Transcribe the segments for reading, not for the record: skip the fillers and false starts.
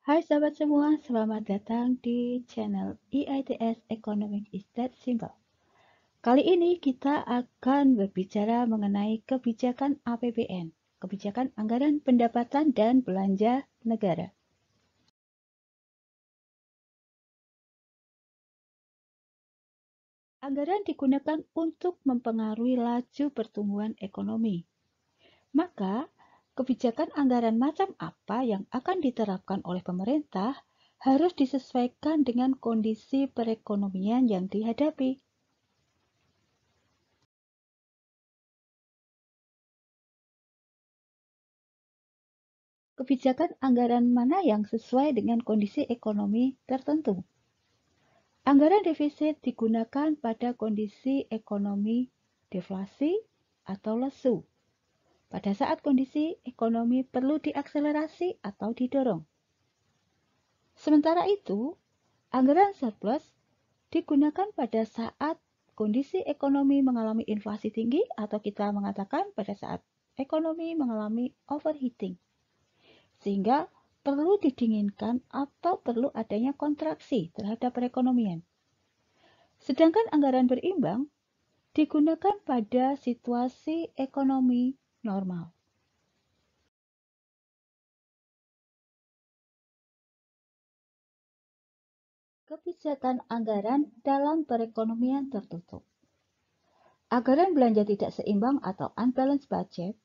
Hai sahabat semua, selamat datang di channel EITS Economic is That Simple. Kali ini kita akan berbicara mengenai kebijakan APBN, kebijakan anggaran pendapatan dan belanja negara. Anggaran digunakan untuk mempengaruhi laju pertumbuhan ekonomi. Maka, kebijakan anggaran macam apa yang akan diterapkan oleh pemerintah harus disesuaikan dengan kondisi perekonomian yang dihadapi. Kebijakan anggaran mana yang sesuai dengan kondisi ekonomi tertentu? Anggaran defisit digunakan pada kondisi ekonomi deflasi atau lesu, pada saat kondisi ekonomi perlu diakselerasi atau didorong. Sementara itu, anggaran surplus digunakan pada saat kondisi ekonomi mengalami inflasi tinggi atau kita mengatakan pada saat ekonomi mengalami overheating, sehingga perlu didinginkan atau perlu adanya kontraksi terhadap perekonomian. Sedangkan anggaran berimbang digunakan pada situasi ekonomi normal. Kebijakan anggaran dalam perekonomian tertutup. Anggaran belanja tidak seimbang atau unbalanced budget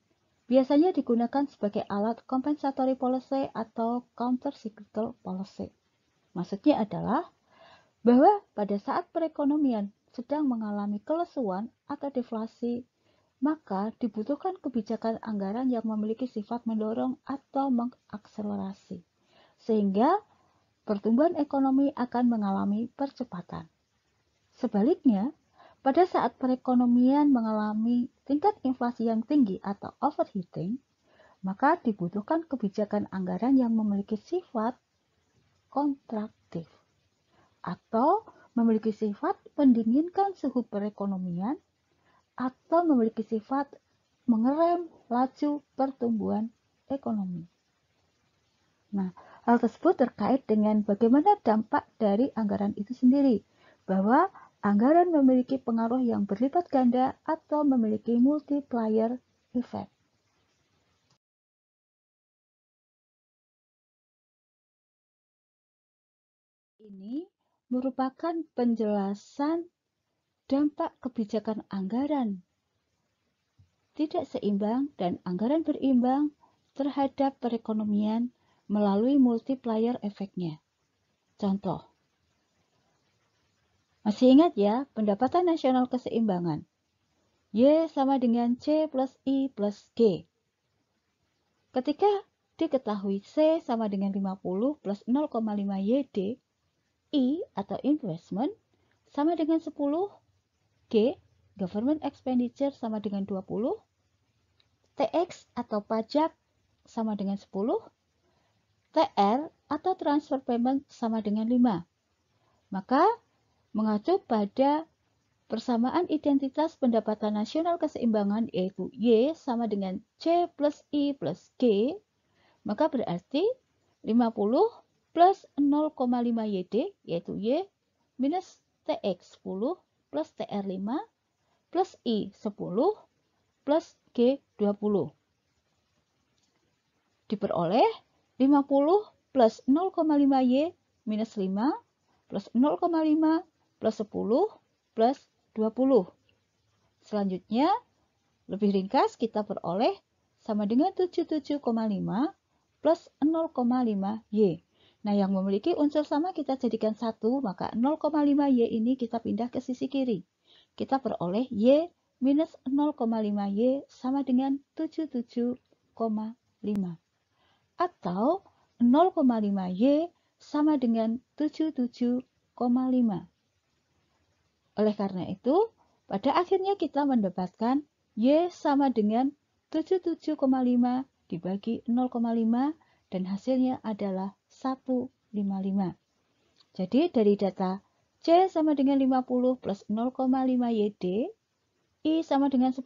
biasanya digunakan sebagai alat compensatory policy atau counter-cyclical policy. Maksudnya adalah bahwa pada saat perekonomian sedang mengalami kelesuan atau deflasi, maka dibutuhkan kebijakan anggaran yang memiliki sifat mendorong atau mengakselerasi, sehingga pertumbuhan ekonomi akan mengalami percepatan. Sebaliknya, pada saat perekonomian mengalami tingkat inflasi yang tinggi atau overheating, maka dibutuhkan kebijakan anggaran yang memiliki sifat kontraktif atau memiliki sifat mendinginkan suhu perekonomian atau memiliki sifat mengerem laju pertumbuhan ekonomi. Nah, hal tersebut terkait dengan bagaimana dampak dari anggaran itu sendiri, bahwa anggaran memiliki pengaruh yang berlipat ganda atau memiliki multiplier effect. Ini merupakan penjelasan dampak kebijakan anggaran tidak seimbang dan anggaran berimbang terhadap perekonomian melalui multiplier efeknya. Contoh, masih ingat ya pendapatan nasional keseimbangan? Y sama dengan C plus I plus G. Ketika diketahui C sama dengan 50 plus 0,5 YD, I atau investment sama dengan 10, G government expenditure sama dengan 20, TX atau pajak sama dengan 10, TR atau transfer payment sama dengan 5. Maka mengacu pada persamaan identitas pendapatan nasional keseimbangan yaitu Y sama dengan C plus I plus G, maka berarti 50 plus 0,5 YD yaitu Y minus TX 10 plus TR 5 plus I 10 plus G 20. Diperoleh 50 plus 0,5 Y minus 5 plus 0,5 plus 10 plus 20. Selanjutnya, lebih ringkas kita peroleh sama dengan 77,5 plus 0,5 Y. Nah, yang memiliki unsur sama kita jadikan 1, maka 0,5 Y ini kita pindah ke sisi kiri. Kita peroleh Y minus 0,5 Y sama dengan 77,5. Atau 0,5 Y sama dengan 77,5. Oleh karena itu, pada akhirnya kita mendapatkan Y sama dengan 77,5 dibagi 0,5 dan hasilnya adalah 155. Jadi dari data C sama dengan 50 plus 0,5 YD, I sama dengan 10,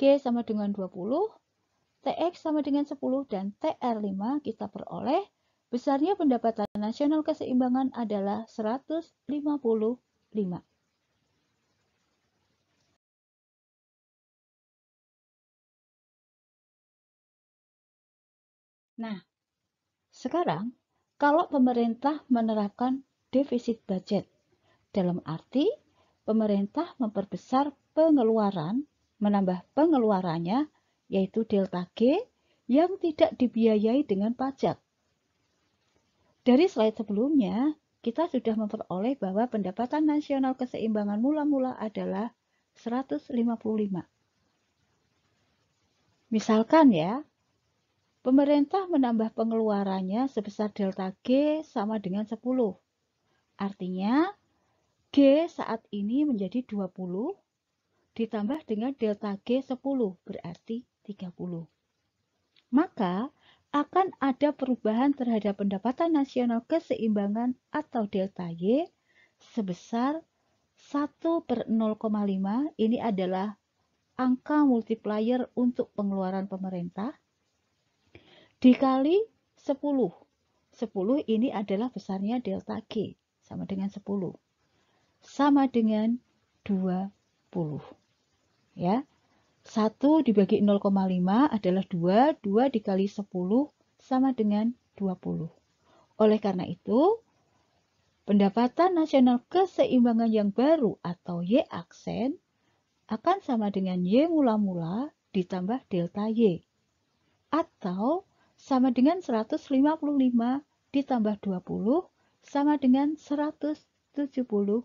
G sama dengan 20, TX sama dengan 10, dan TR5 kita peroleh besarnya pendapatan nasional keseimbangan adalah 155. Nah, sekarang kalau pemerintah menerapkan defisit budget, dalam arti pemerintah memperbesar pengeluaran, menambah pengeluarannya, yaitu delta G yang tidak dibiayai dengan pajak. Dari slide sebelumnya, kita sudah memperoleh bahwa pendapatan nasional keseimbangan mula-mula adalah 155. Misalkan ya, pemerintah menambah pengeluarannya sebesar delta G sama dengan 10. Artinya, G saat ini menjadi 20 ditambah dengan delta G 10 berarti 30. Maka akan ada perubahan terhadap pendapatan nasional keseimbangan atau delta Y sebesar 1/0,5. Ini adalah angka multiplier untuk pengeluaran pemerintah dikali 10. 10 ini adalah besarnya delta G sama dengan 10. Sama dengan 20. Ya. 1 dibagi 0,5 adalah 2. 2 dikali 10 sama dengan 20. Oleh karena itu, pendapatan nasional keseimbangan yang baru atau Y aksen akan sama dengan Y mula-mula ditambah delta Y. Atau sama dengan 155 ditambah 20 sama dengan 175.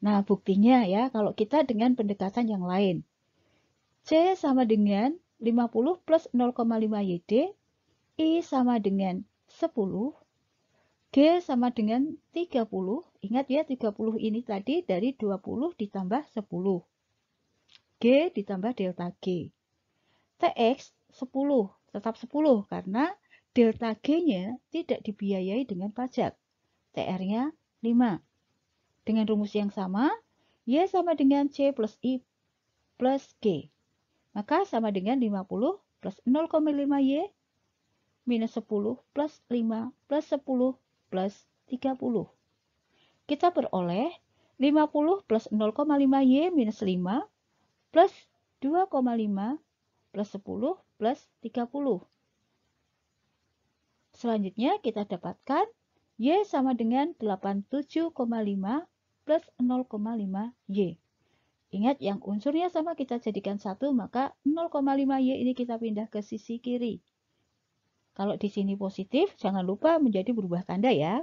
Nah, buktinya ya, kalau kita dengan pendekatan yang lain. C sama dengan 50 plus 0,5 YD, I sama dengan 10, G sama dengan 30. Ingat ya, 30 ini tadi dari 20 ditambah 10. G ditambah delta G. TX 10, tetap 10 karena delta G-nya tidak dibiayai dengan pajak. TR-nya 5. Dengan rumus yang sama, Y sama dengan C plus I plus G. Maka sama dengan 50 plus 0,5 Y minus 10 plus 5 plus 10 plus 30. Kita peroleh 50 plus 0,5 Y minus 5 plus 2,5 plus 10 plus 30. Selanjutnya kita dapatkan Y sama dengan 87,5 plus 0,5 Y. Ingat yang unsurnya sama kita jadikan 1, maka 0,5 Y ini kita pindah ke sisi kiri. Kalau di sini positif, jangan lupa menjadi berubah tanda ya.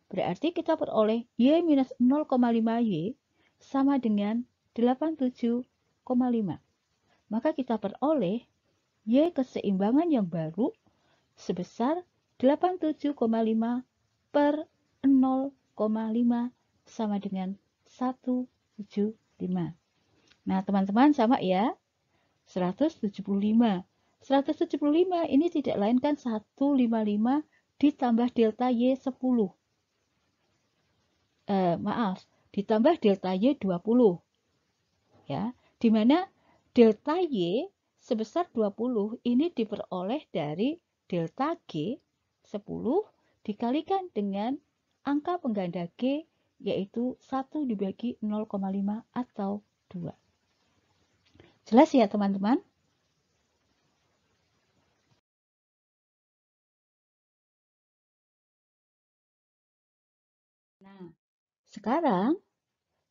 Berarti kita peroleh Y minus 0,5 Y sama dengan 87,5. Maka kita peroleh Y keseimbangan yang baru sebesar 87,5 per 0,5 sama dengan 175. Nah, teman-teman sama ya. 175. 175 ini tidak lain kan 155 ditambah delta Y 10. Ditambah delta Y 20. Ya, di mana delta Y sebesar 20 ini diperoleh dari delta G 10 dikalikan dengan angka pengganda G yaitu 1 dibagi 0,5 atau 2. Jelas ya teman-teman? Nah, sekarang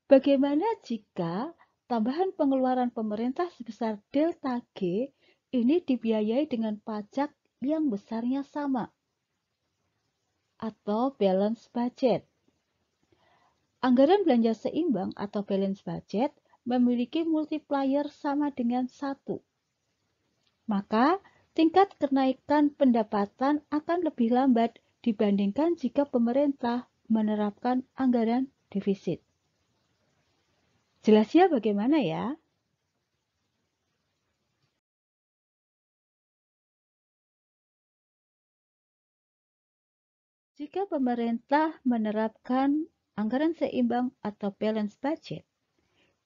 bagaimana jika tambahan pengeluaran pemerintah sebesar delta G ini dibiayai dengan pajak yang besarnya sama atau balance budget? Anggaran belanja seimbang atau balance budget memiliki multiplier sama dengan 1. Maka tingkat kenaikan pendapatan akan lebih lambat dibandingkan jika pemerintah menerapkan anggaran defisit. Jelas ya bagaimana ya? Jika pemerintah menerapkan anggaran seimbang atau balance budget,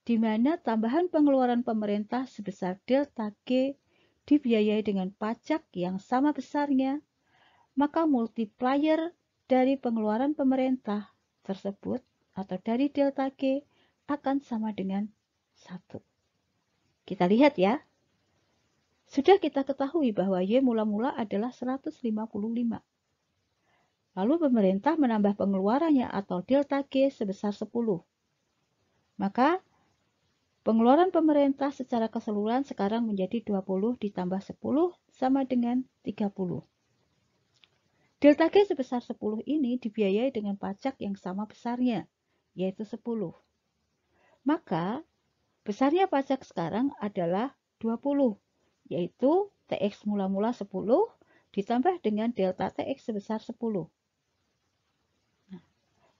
di mana tambahan pengeluaran pemerintah sebesar delta G dibiayai dengan pajak yang sama besarnya, maka multiplier dari pengeluaran pemerintah tersebut atau dari delta G akan sama dengan 1. Kita lihat ya. Sudah kita ketahui bahwa Y mula-mula adalah 155. Lalu pemerintah menambah pengeluarannya atau delta G sebesar 10. Maka pengeluaran pemerintah secara keseluruhan sekarang menjadi 20 ditambah 10 sama dengan 30. Delta G sebesar 10 ini dibiayai dengan pajak yang sama besarnya, yaitu 10. Maka besarnya pajak sekarang adalah 20, yaitu TX mula-mula 10 ditambah dengan delta TX sebesar 10. Nah,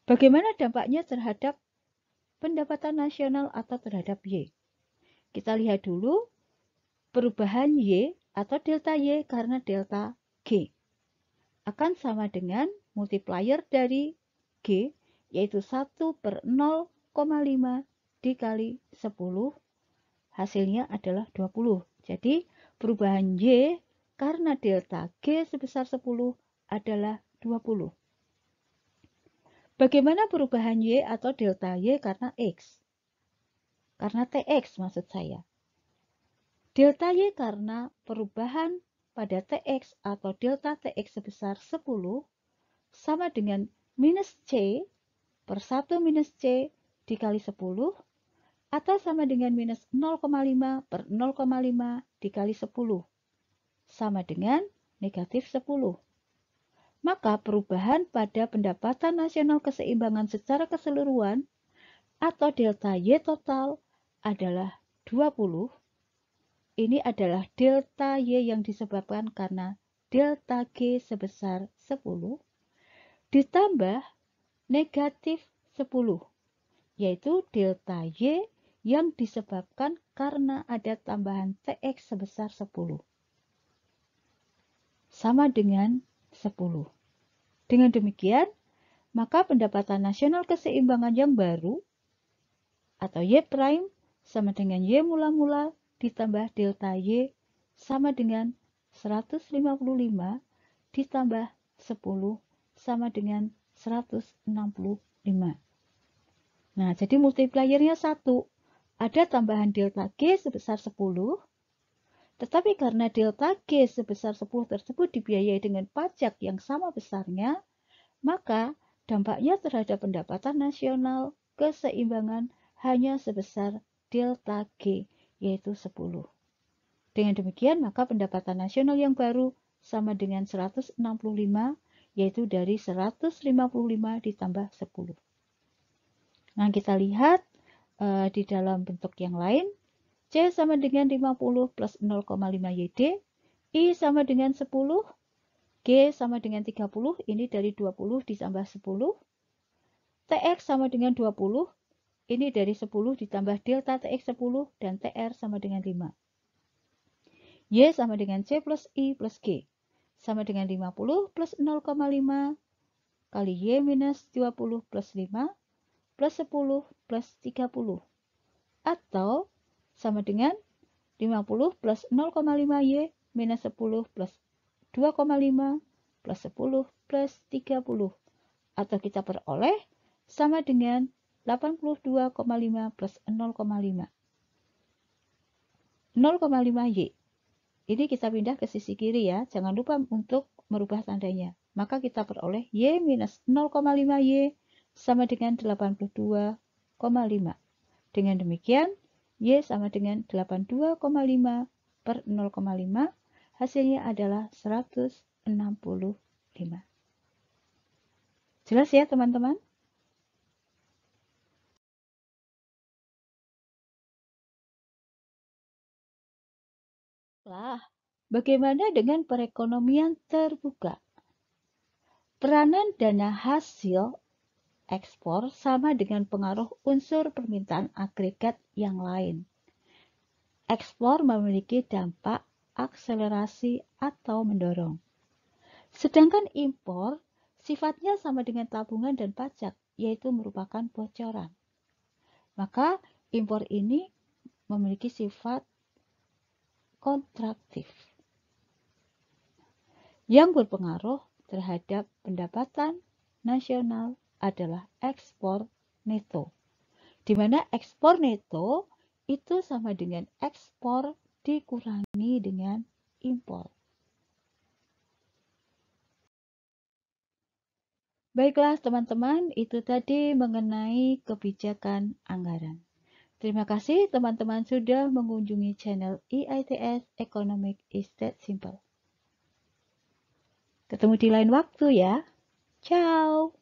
bagaimana dampaknya terhadap pendapatan nasional atau terhadap Y? Kita lihat dulu perubahan Y atau delta Y karena delta G akan sama dengan multiplier dari G, yaitu 1/0,5 dikali 10, hasilnya adalah 20. Jadi perubahan Y karena delta G sebesar 10 adalah 20. Bagaimana perubahan Y atau delta Y karena X? Karena TX maksud saya. Delta Y karena perubahan pada TX atau delta TX sebesar 10 sama dengan minus C per 1 minus C dikali 10 atau sama dengan minus 0,5 per 0,5 dikali 10 sama dengan negatif 10. Maka perubahan pada pendapatan nasional keseimbangan secara keseluruhan atau delta Y total adalah 20. Ini adalah delta Y yang disebabkan karena delta G sebesar 10 ditambah negatif 10, yaitu delta Y yang disebabkan karena ada tambahan TX sebesar 10. Sama dengan 10. Dengan demikian, maka pendapatan nasional keseimbangan yang baru atau Y prime sama dengan Y mula-mula ditambah delta Y sama dengan 155 ditambah 10 sama dengan 165. Nah, jadi multipliernya 1. Ada tambahan delta G sebesar 10, tetapi karena delta G sebesar 10 tersebut dibiayai dengan pajak yang sama besarnya, maka dampaknya terhadap pendapatan nasional keseimbangan hanya sebesar delta G, yaitu 10. Dengan demikian, maka pendapatan nasional yang baru sama dengan 165, yaitu dari 155 ditambah 10. Nah, kita lihat di dalam bentuk yang lain, C sama dengan 50 plus 0,5 YD, I sama dengan 10, G sama dengan 30, ini dari 20 ditambah 10, TX sama dengan 20, ini dari 10 ditambah delta TX 10, dan TR sama dengan 5. Y sama dengan C plus I plus G, sama dengan 50 plus 0,5 kali Y minus 20 plus 5 plus 10 plus 30. Atau sama dengan 50 plus 0,5 Y minus 10 plus 2,5 plus 10 plus 30. Atau kita peroleh sama dengan 82,5 plus 0,5. 0,5 Y. Ini kita pindah ke sisi kiri ya. Jangan lupa untuk merubah tandanya. Maka kita peroleh Y minus 0,5 Y sama dengan 82,5. Dengan demikian, Y sama dengan 82,5 per 0,5. Hasilnya adalah 165. Jelas ya teman-teman? Bagaimana dengan perekonomian terbuka? Peranan dana hasil ekspor sama dengan pengaruh unsur permintaan agregat yang lain. Ekspor memiliki dampak akselerasi atau mendorong. Sedangkan impor sifatnya sama dengan tabungan dan pajak, yaitu merupakan bocoran. Maka impor ini memiliki sifat kontraktif. Yang berpengaruh terhadap pendapatan nasional adalah ekspor neto, di mana ekspor neto itu sama dengan ekspor dikurangi dengan impor. Baiklah teman-teman, itu tadi mengenai kebijakan anggaran. Terima kasih teman-teman sudah mengunjungi channel EITS Economic is That Simple. Ketemu di lain waktu ya. Ciao.